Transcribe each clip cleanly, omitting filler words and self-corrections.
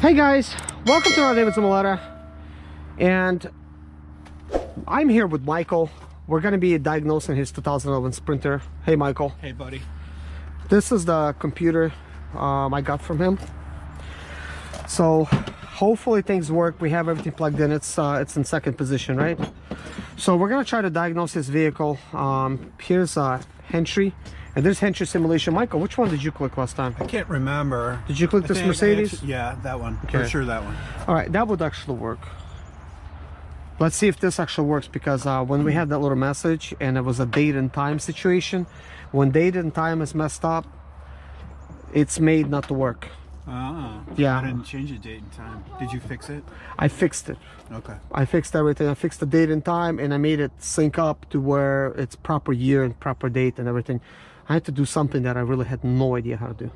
Hey guys, welcome to our Serge Zimaleta, and I'm here with Michael. We're going to be diagnosing his 2011 Sprinter. Hey Michael. Hey buddy. This is the computer I got from him. So hopefully things work. We have everything plugged in. It's in second position, right? So we're going to try to diagnose his vehicle. Here's Henry. And there's Henry simulation. Michael, which one did you click last time? I can't remember. Did you click this Mercedes? Yeah, that one. Okay. For sure that one. All right, that would actually work. Let's see if this actually works, because when we had that little message and it was a date and time situation, when date and time is messed up, it's made not to work. Yeah. I didn't change the date and time. Did you fix it? I fixed it. Okay. I fixed everything. I fixed the date and time, and I made it sync up to where it's proper year and proper date and everything. I had to do something that I really had no idea how to do.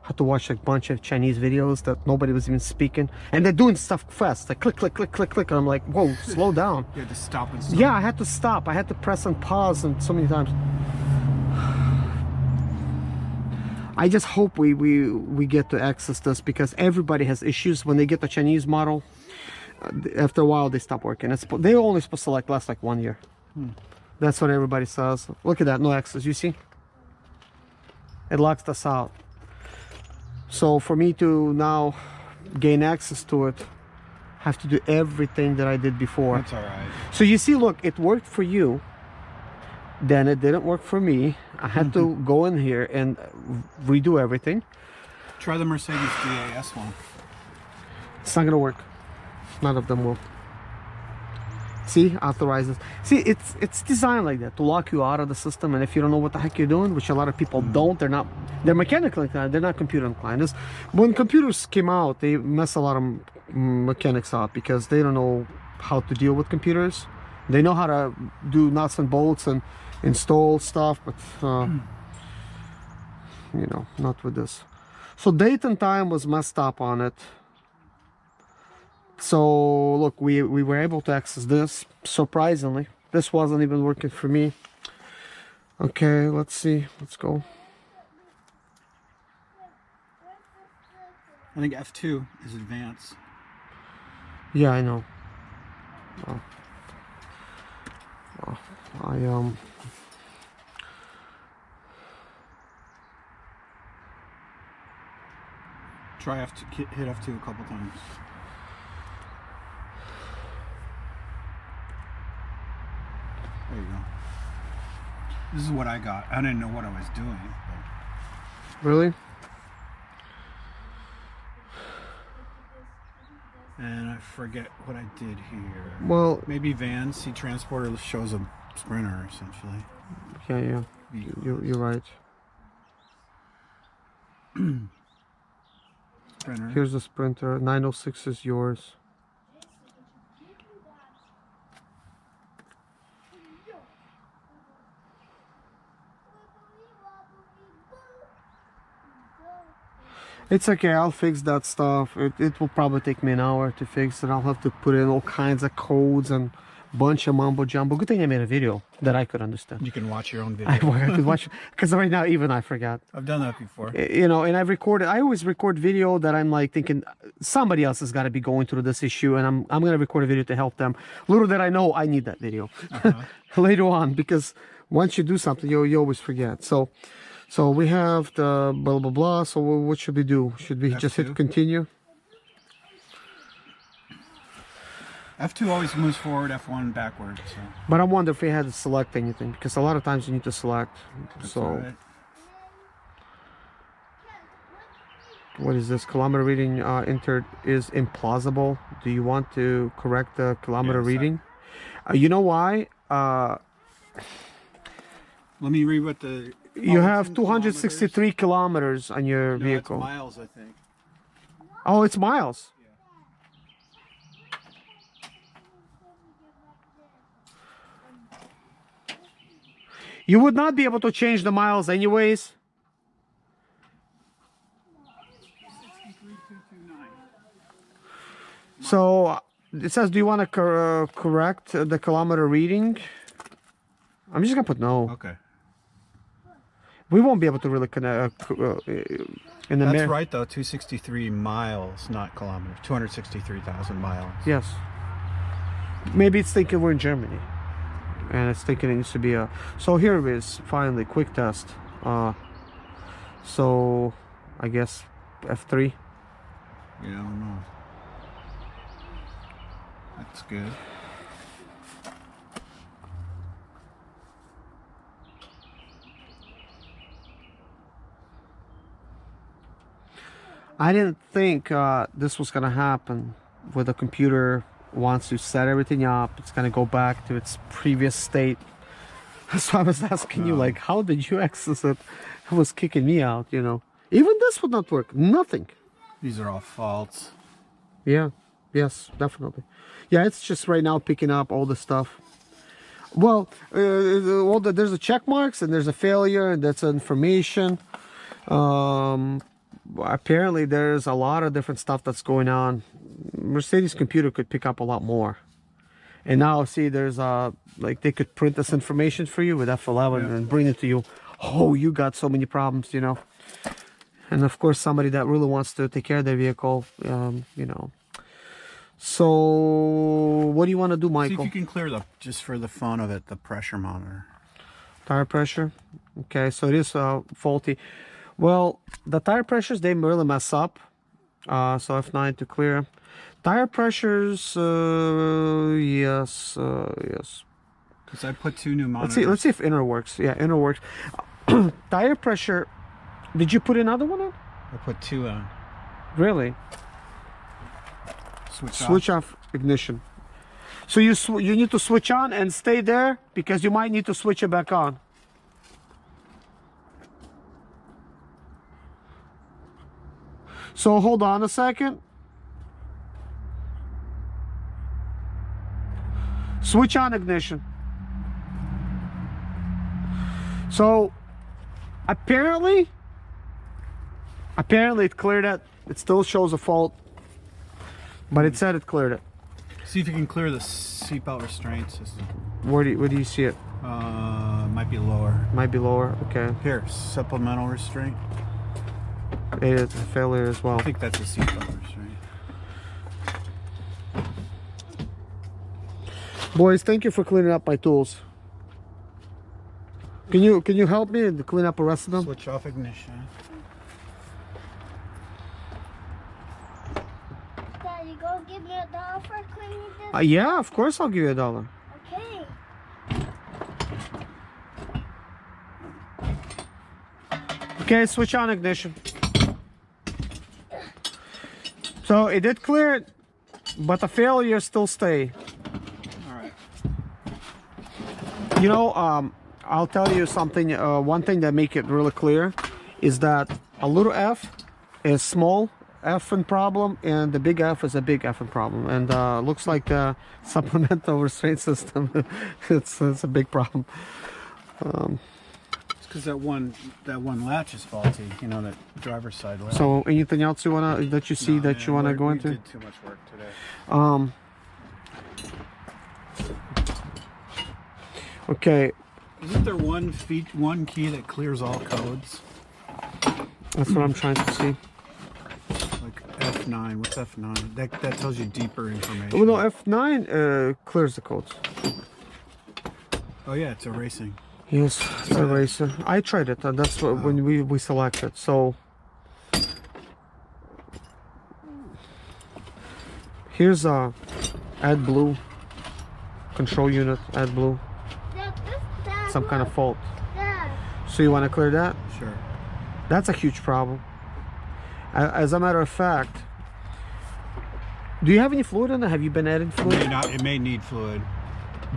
I had to watch a bunch of Chinese videos that nobody was even speaking, and they're doing stuff fast, like click, click, click, click, click, and I'm like, whoa, slow down. You had to stop and stop. Yeah, I had to stop. I had to press and pause, and so many times. I just hope we get to access this, because everybody has issues when they get the Chinese model. After a while, they stop working. They're only supposed to last like 1 year. That's what everybody says. Look at that, no access. You see? It locks us out. So for me to now gain access to it, I have to do everything that I did before. That's all right. So you see, look, it worked for you, then it didn't work for me. I had to go in here and redo everything. Try the Mercedes-Benz one. It's not gonna work. None of them will. See, authorizes. See, it's designed like that, to lock you out of the system, and if you don't know what the heck you're doing, which a lot of people don't, they're mechanical inclined, they're not computer inclined. When computers came out, they mess a lot of mechanics up, because they don't know how to deal with computers. They know how to do nuts and bolts and install stuff, but you know, not with this. So date and time was messed up on it. So look, we were able to access this. Surprisingly, this wasn't even working for me. Okay, let's see. Let's go. I think F2 is advanced. Yeah, I know. Try F2, hit F2 a couple times. There you go. This is what I got. I didn't know what I was doing. But... Really? And I forget what I did here. Well, maybe Van C Transporter shows a Sprinter essentially. Yeah. You're right. Sprinter. Here's the Sprinter. 906 is yours. It's okay, I'll fix that stuff. It will probably take me an hour to fix it. I'll have to put in all kinds of codes and bunch of mumbo jumbo. Good thing I made a video that I could understand. You can watch your own video. I could watch, because right now even I forgot. I've done that before. You know, and I always record video that I'm like thinking somebody else has got to be going through this issue, and I'm going to record a video to help them. Little did I know I need that video later on, because once you do something, you always forget. So we have the blah blah blah. So what should we do? Should we just hit continue? F2 always moves forward, F1 backwards. So. But I wonder if we had to select anything, because a lot of times you need to select. That's so right. What is this? Kilometer reading entered is implausible. Do you want to correct the kilometer reading? You know why? Let me read what the... You have 263 kilometers on your vehicle. That's miles, I think. Oh, it's miles. You would not be able to change the miles anyways. 63,229. So it says, do you want to correct the kilometer reading? I'm just gonna put no. Okay. We won't be able to really connect in the That's right though, 263 miles, not kilometers. 263,000 miles. Yes. Maybe it's thinking we're in Germany. And it's thinking it needs to be a... So here it is, finally, quick test. So, I guess F3. Yeah, I don't know. That's good. I didn't think this was gonna happen with the computer. Once you set everything up, it's gonna go back to its previous state. So I was asking you, like, how did you access it? It was kicking me out, you know. Even this would not work. Nothing. These are all faults. Yeah. Yes, definitely. Yeah, it's just right now picking up all the stuff. Well, there's a check marks and there's a failure, and that's information. Apparently there's a lot of different stuff that's going on. Mercedes computer could pick up a lot more. And now see, there's like they could print this information for you with F11 and bring it to you. Oh, you got so many problems, you know. And of course, somebody that really wants to take care of their vehicle, you know. So what do you want to do, Michael? See if you can clear just for the fun of it, the pressure monitor. Tire pressure. Okay, so it is faulty. Well, the tire pressures, they really mess up. So F9 to clear. Tire pressures, yes, yes. Because I put 2 new monitors. Let's see if inner works. Yeah, inner works. Tire pressure. Did you put another one in? I put 2 on. Really? Switch off ignition. So you need to switch on and stay there because you might need to switch it back on. So hold on a second. Switch on ignition. So apparently it cleared it. It still shows a fault, but it said it cleared it. See if you can clear the seatbelt restraint system. Where do you see it? Might be lower. Might be lower. Okay. Here, supplemental restraint. It's a failure as well. I think that's a seatbelt restraint. Boys, thank you for cleaning up my tools. Can you help me to clean up the rest of them? Switch off ignition. Dad, you gonna give me $1 for cleaning this? Yeah, of course I'll give you $1. Okay. Okay, switch on ignition. So it did clear it, but the failure still stay. All right. You know, I'll tell you something. One thing that make it really clear is that a little F is small effing problem, and the big F is a big effing problem. And looks like the supplemental restraint system, it's a big problem. It's because that one latch is faulty. You know, that driver's side latch. So anything else you see that you wanna go into? We did too much work today. Okay. Isn't there one key that clears all codes? That's what I'm trying to see. Like F9. What's F9? That tells you deeper information. Well, no, F9 clears the codes. Oh yeah, it's erasing. Yes, it's a eraser. I tried it, and that's what when we selected. So here's add blue control unit. Add blue. Dad, Some kind of fault. Dad. So you want to clear that? Sure. That's a huge problem. As a matter of fact, do you have any fluid in it? Have you been adding fluid? It may need fluid.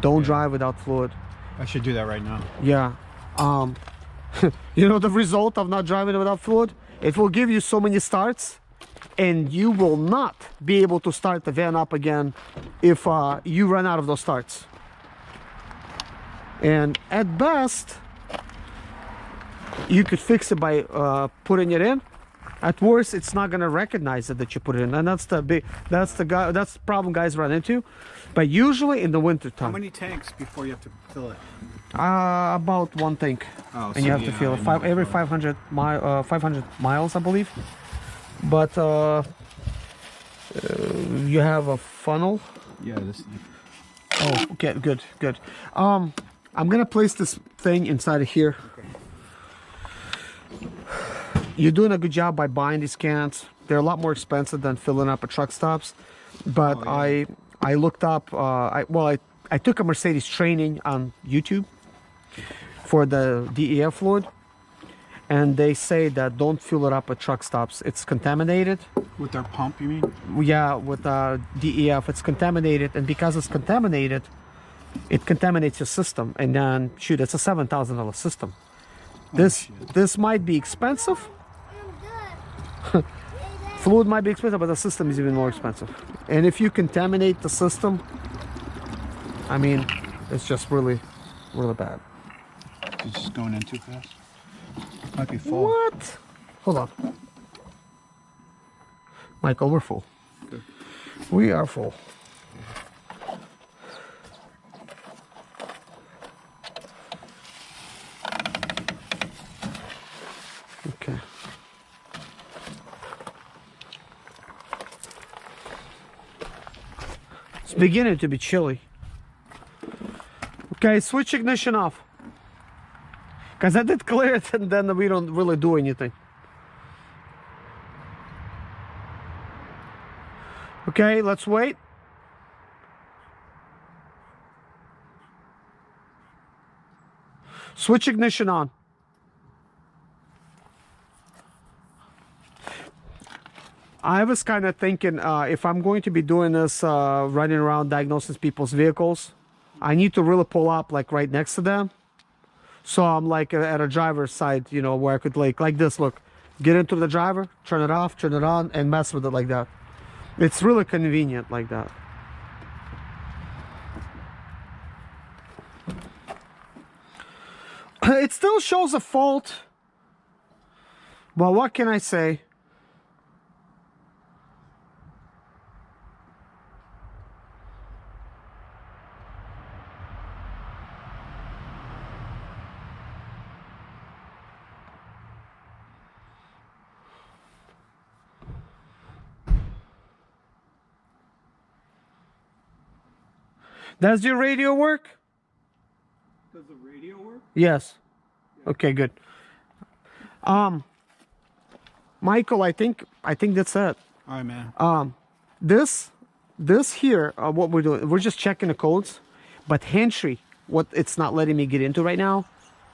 Don't drive without fluid. I should do that right now. Yeah. You know the result of not driving without fluid? It will give you so many starts, and you will not be able to start the van up again if you run out of those starts. And at best, you could fix it by putting it in At worst, it's not gonna recognize it that you put it in, and that's the problem guys run into. But usually in the winter How time, many tanks before you have to fill it? about one tank, Oh, and you have to fill it every 500 miles, I believe. But you have a funnel. Yeah, this. Oh, okay, good. I'm gonna place this thing inside of here. Okay. You're doing a good job by buying these cans. They're a lot more expensive than filling up at truck stops. But Oh, yeah. I looked up. I took a Mercedes training on YouTube for the DEF fluid, and they say that don't fill it up at truck stops. It's contaminated. With their pump, you mean? Yeah, with DEF, it's contaminated, and because it's contaminated, it contaminates your system. And then, shoot, it's a $7,000 system. This might be expensive. I'm good. Fluid might be expensive, but the system is even more expensive. And if you contaminate the system, I mean, it's just really, really bad. It's just going in too fast. Might be full. What? Hold on. Michael, we're full. Good. We are full. Okay. It's beginning to be chilly. Okay, switch ignition off. Because I did clear it and then we don't really do anything. Okay, let's wait. Switch ignition on. I was kind of thinking if I'm going to be doing this running around diagnosing people's vehicles, I need to really pull up like right next to them. So I'm like at a driver's side, you know, where I could like this, look, get into the driver, turn it off, turn it on, and mess with it like that. It's really convenient like that. It still shows a fault. Well, what can I say? Does your radio work? Does the radio work? Yes. Okay, good. Michael, I think that's it. All right, man. This here, what we're doing, we're just checking the codes, but Hentry, what it's not letting me get into right now,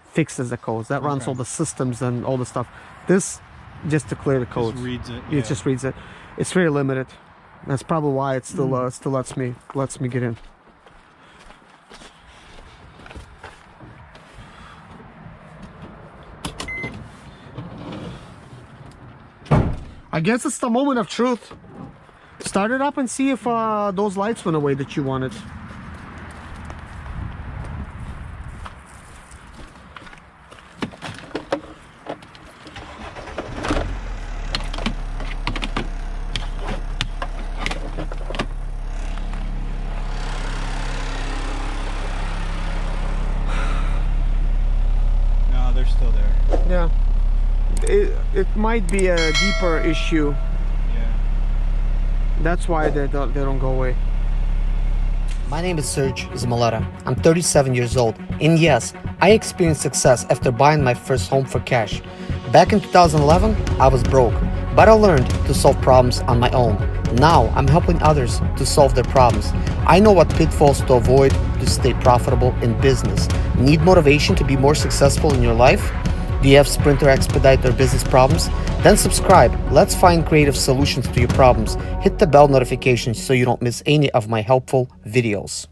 fixes the codes. That runs all the systems and all the stuff. This, just to clear the codes. Just reads it. It just reads it. It's very limited. That's probably why it still still lets me get in. I guess it's the moment of truth. Start it up and see if those lights went away that you wanted. No, they're still there. Yeah. It might be a deeper issue. Yeah. That's why they don't go away. My name is Serge Zimaleta. I'm 37 years old, and yes, I experienced success after buying my first home for cash. Back in 2011, I was broke, but I learned to solve problems on my own. Now, I'm helping others to solve their problems. I know what pitfalls to avoid to stay profitable in business. Need motivation to be more successful in your life? Do you have Sprinter expedite their business problems? Then subscribe. Let's find creative solutions to your problems. Hit the bell notification so you don't miss any of my helpful videos.